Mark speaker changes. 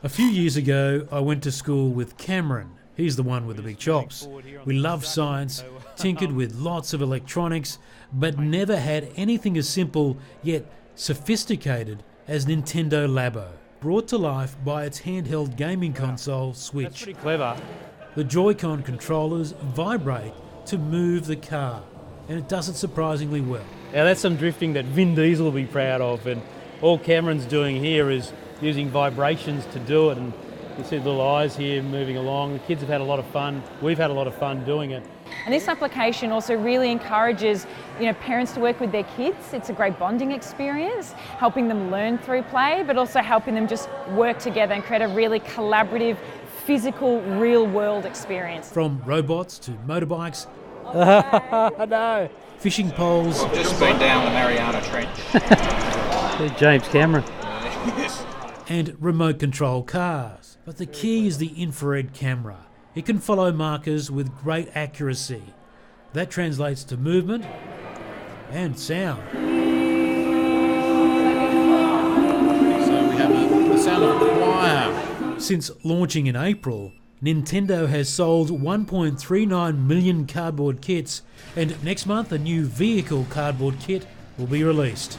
Speaker 1: A few years ago, I went to school with Cameron. He's the one with the big chops. We loved science, tinkered with lots of electronics, but never had anything as simple yet sophisticated as Nintendo Labo, brought to life by its handheld gaming console Switch.
Speaker 2: That's pretty clever.
Speaker 1: The Joy-Con controllers vibrate to move the car, and it does it surprisingly well.
Speaker 2: Now that's some drifting that Vin Diesel will be proud of, and all Cameron's doing here is using vibrations to do it, and you see the little eyes here moving along. The kids have had a lot of fun. We've had a lot of fun doing it.
Speaker 3: And this application also really encourages, parents to work with their kids. It's a great bonding experience, helping them learn through play, but also helping them just work together and create a really collaborative, physical, real-world experience.
Speaker 1: From robots to motorbikes,
Speaker 2: No.
Speaker 1: fishing poles,
Speaker 4: I've just been down the Mariana Trench.
Speaker 2: James Cameron.
Speaker 1: and remote control cars. But the key is the infrared camera. It can follow markers with great accuracy. That translates to movement and sound.
Speaker 4: So we have the sound of a choir.
Speaker 1: Since launching in April, Nintendo has sold 1.39 million cardboard kits, and next month a new vehicle cardboard kit will be released.